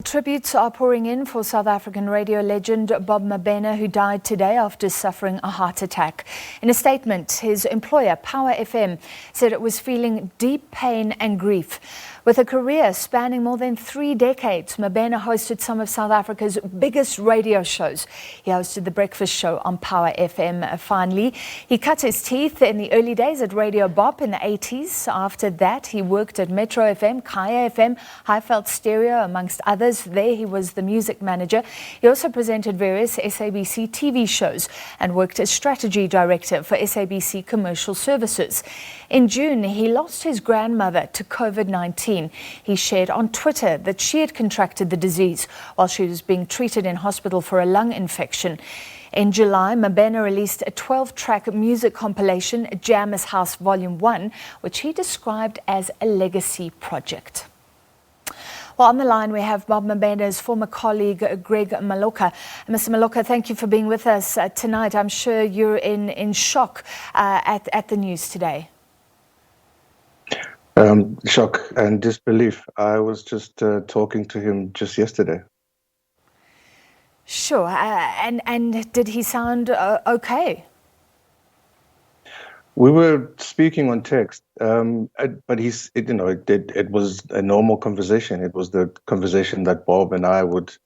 Tributes are pouring in for South African radio legend Bob Mabena, who died today after suffering a heart attack. In a statement, his employer, Power FM, said it was feeling deep pain and grief. With a career spanning more than 3 decades, Mabena hosted some of South Africa's biggest radio shows. He hosted the breakfast show on Power FM. Finally, he cut his teeth in the early days at Radio BOP in the 80s. After that, he worked at Metro FM, Kaya FM, Highveld Stereo, amongst others. There he was the music manager. He also presented various SABC TV shows and worked as strategy director for SABC Commercial Services. In June, he lost his grandmother to COVID-19. He shared on Twitter that she had contracted the disease while she was being treated in hospital for a lung infection. In July, Mabena released a 12-track music compilation, Jammers House Volume 1, which he described as a legacy project. Well, on the line we have Bob Mabena's former colleague, Greg Maloka. Mr. Maloka, thank you for being with us tonight. I'm sure you're in shock at the news today. Shock and disbelief. I was just talking to him just yesterday. Sure. And did he sound okay? We were speaking on text, but it was a normal conversation. It was the conversation that Bob and I would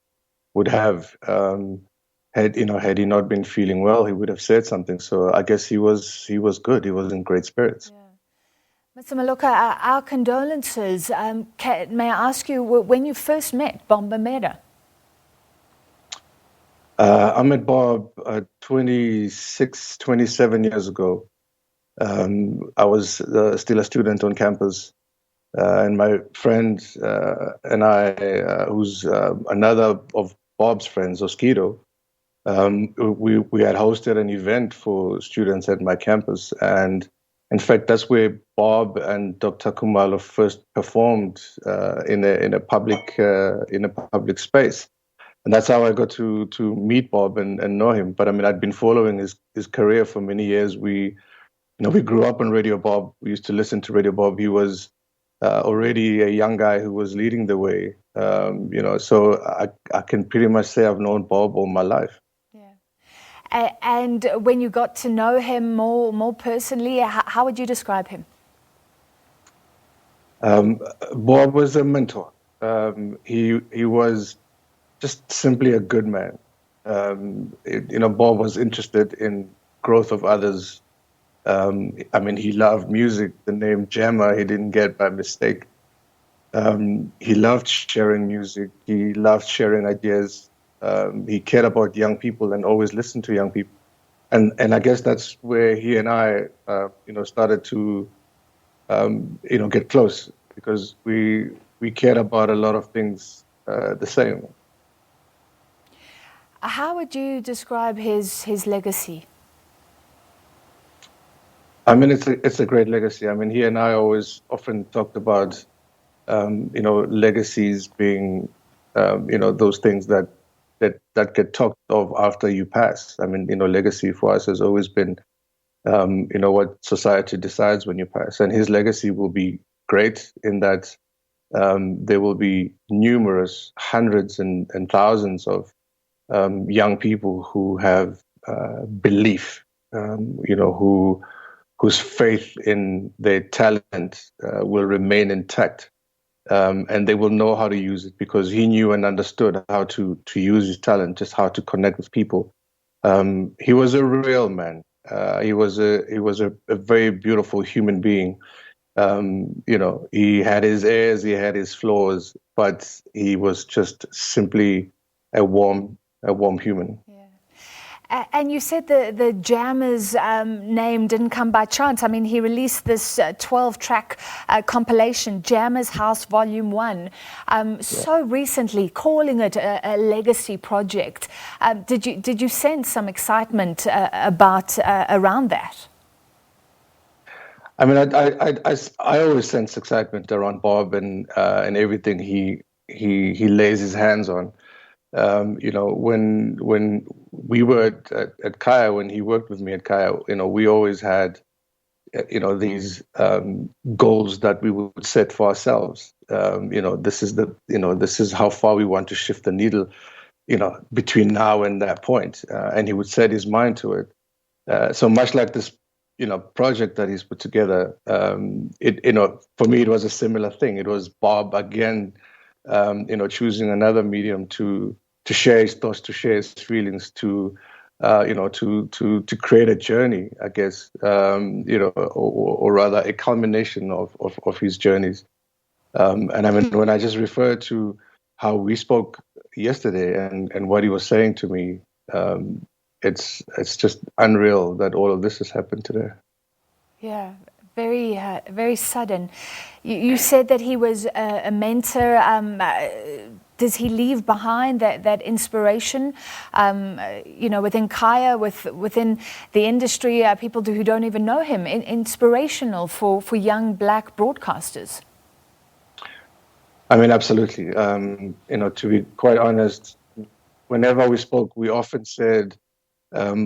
have. Had he not been feeling well, he would have said something. So I guess he was good. He was in great spirits. Yeah. Mr. Maloka, our condolences. May I ask you when you first met Bob Mabena? I met Bob 27 years ago. I was still a student on campus, and my friend and I, who's another of Bob's friends, Oskido, we had hosted an event for students at my campus, and in fact, that's where Bob and Dr. Kumalo first performed in a public space, and that's how I got to meet Bob and know him. But I mean, I'd been following his career for many years. We grew up on Radio Bob. We used to listen to Radio Bob. He was already a young guy who was leading the way. So I can pretty much say I've known Bob all my life. And when you got to know him more personally, how would you describe him? Bob was a mentor. He was just simply a good man. Bob was interested in growth of others. He loved music. The name Jammer he didn't get by mistake. He loved sharing music. He loved sharing ideas. He cared about young people and always listened to young people. And I guess that's where he and I, started to, get close, because we cared about a lot of things the same. How would you describe his legacy? I mean, it's a great legacy. I mean, he and I always often talked about, legacies being, those things that get talked of after you pass. I mean, legacy for us has always been, what society decides when you pass. And his legacy will be great in that there will be numerous hundreds and thousands of young people who have belief, whose faith in their talent will remain intact. And they will know how to use it, because he knew and understood how to use his talent, just how to connect with people. He was a real man. He was a very beautiful human being. He had his airs, he had his flaws, but he was just simply a warm human. Yeah. And you said the Jammers name didn't come by chance. I mean, he released this 12-track compilation, Jammers House Volume 1, so recently, calling it a legacy project. Did you sense some excitement around that? I mean, I always sense excitement around Bob and everything he lays his hands on. When we were at Kaya, when he worked with me at Kaya, we always had, these goals that we would set for ourselves. this is how far we want to shift the needle, between now and that point. And he would set his mind to it. So much like this, project that he's put together, for me, it was a similar thing. It was Bob again, choosing another medium to share his thoughts, to share his feelings, to create a journey, I guess, or rather a culmination of his journeys. And I mean, when I just refer to how we spoke yesterday and what he was saying to me, it's just unreal that all of this has happened today. Yeah, very, very sudden. You said that he was a mentor. Does he leave behind that inspiration, within Kaya, within the industry, people who don't even know him, inspirational for young black broadcasters? I mean, absolutely. To be quite honest, whenever we spoke, we often said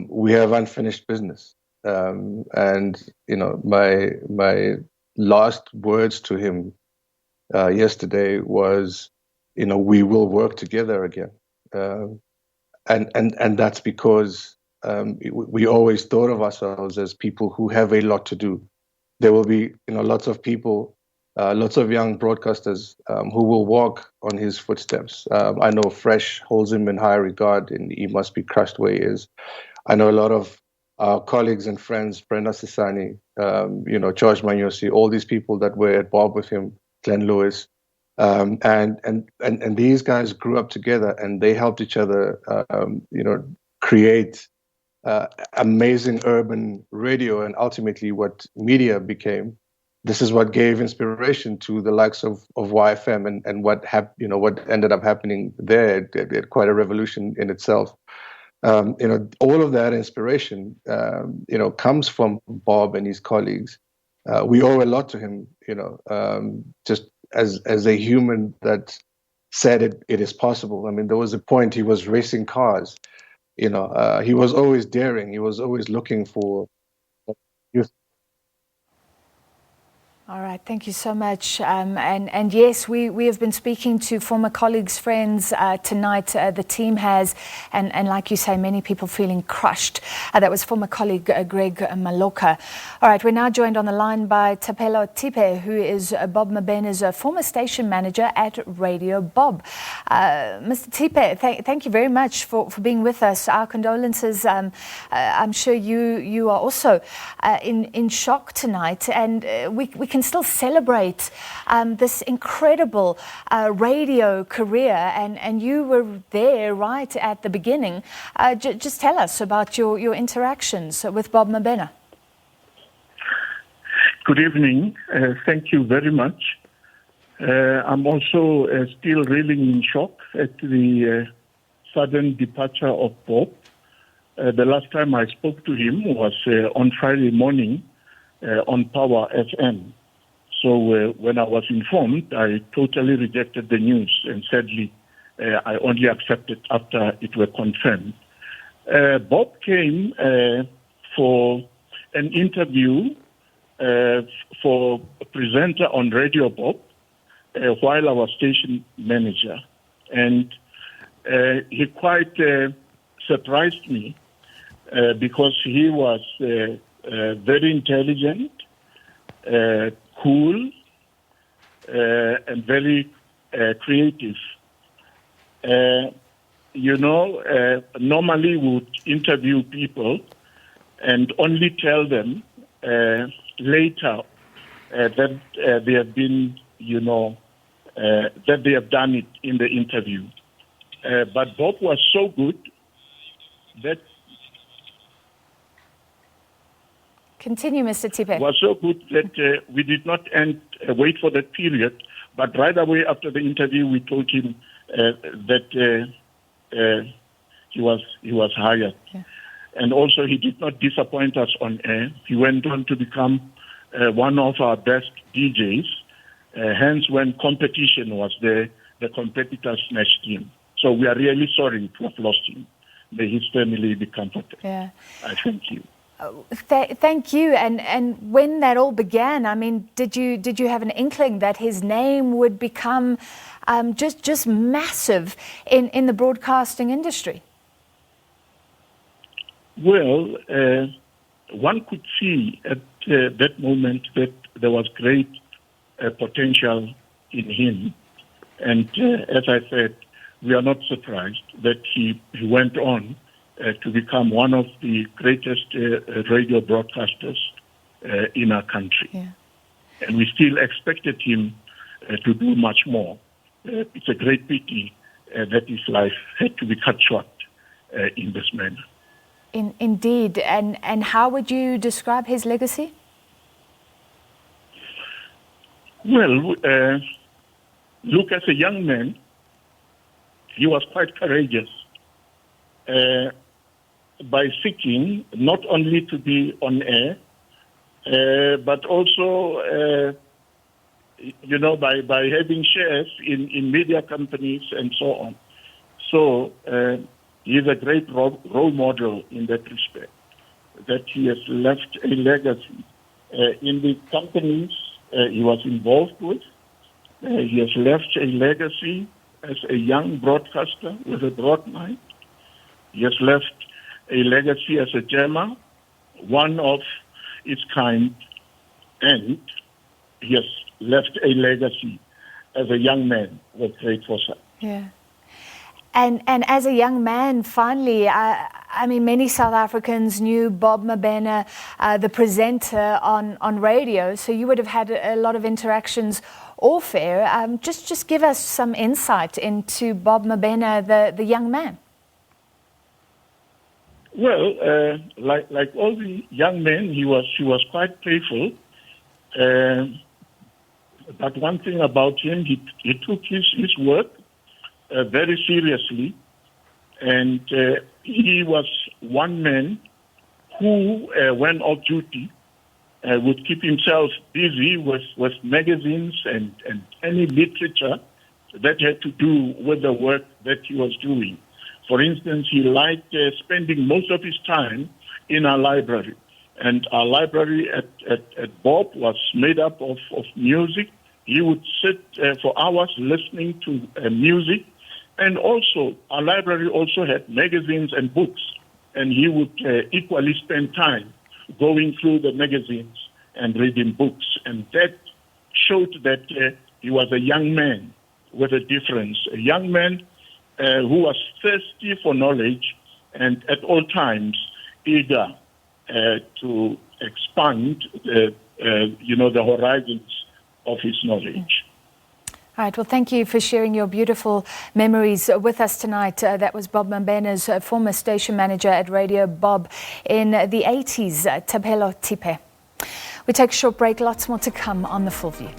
we have unfinished business. And my last words to him yesterday was, we will work together again. And that's because we always thought of ourselves as people who have a lot to do. There will be, lots of people, lots of young broadcasters who will walk on his footsteps. I know Fresh holds him in high regard, and he must be crushed where he is. I know a lot of our colleagues and friends, Brenda Sisani, George Manyosi, all these people that were at Bob with him, Glenn Lewis, and these guys grew up together, and they helped each other, create amazing urban radio, and ultimately what media became. This is what gave inspiration to the likes of YFM and what ended up happening there. It had quite a revolution in itself. All of that inspiration, comes from Bob and his colleagues. We owe a lot to him, just as a human that said it is possible. I mean, there was a point he was racing cars. He was always daring. He was always looking for youth. All right, thank you so much. And yes, we have been speaking to former colleagues, friends tonight. The team has, and like you say, many people feeling crushed. That was former colleague Greg Maloka. All right, we're now joined on the line by Thapelo Thipe, who is Bob Mabena's former station manager at Radio Bob. Mr. Thipe, thank you very much for being with us. Our condolences. I'm sure you are also in shock tonight, and we can still celebrate this incredible radio career, and you were there right at the beginning. Just tell us about your interactions with Bob Mabena. Good evening. Thank you very much. I'm also still reeling in shock at the sudden departure of Bob. The last time I spoke to him was on Friday morning on Power FM. So when I was informed, I totally rejected the news, and sadly, I only accepted after it were confirmed. Bob came for an interview for a presenter on Radio Bob while I was station manager, and he quite surprised me because he was very intelligent, cool, and very creative. Normally we would interview people and only tell them later that they have been, that they have done it in the interview. But Bob was so good that Continue, Mr. Thipe. Was so good that we did not wait for that period, but right away after the interview, we told him that he was hired. Yeah. And also, he did not disappoint us on air. He went on to become one of our best DJs. Hence, when competition was there, the competitors snatched him. So we are really sorry to have lost him. May his family be comforted. Yeah. I thank you. Thank you. And when that all began, I mean, did you have an inkling that his name would become just massive in the broadcasting industry? Well, one could see at that moment that there was great potential in him. And as I said, we are not surprised that he went on to become one of the greatest radio broadcasters in our country. Yeah. And we still expected him to do much more. It's a great pity that his life had to be cut short in this manner. Indeed. And how would you describe his legacy? Well, look, as a young man, he was quite courageous by seeking not only to be on air, but also, by having shares in media companies and so on. So he is a great role model in that respect, that he has left a legacy in the companies he was involved with. He has left a legacy as a young broadcaster with a broad mind. He has left a legacy as a jammer, one of its kind, and he has left a legacy as a young man with great foresight. Yeah. And as a young man, finally, I mean, many South Africans knew Bob Mabena, the presenter on radio, so you would have had a lot of interactions off air. Just give us some insight into Bob Mabena, the young man. Well, like all the young men, he was quite playful. But one thing about him, he took his work very seriously, and he was one man who, when off duty, would keep himself busy with magazines and any literature that had to do with the work that he was doing. For instance, he liked spending most of his time in our library. And our library at Bob was made up of music. He would sit for hours listening to music. And also, our library also had magazines and books. And he would equally spend time going through the magazines and reading books. And that showed that he was a young man with a difference, a young man who was thirsty for knowledge and at all times eager to expand the horizons of his knowledge. All right, well, thank you for sharing your beautiful memories with us tonight. That was Bob Mabena's former station manager at Radio BOP in the 80s, Thapelo Thipe. We take a short break, lots more to come on The Full View.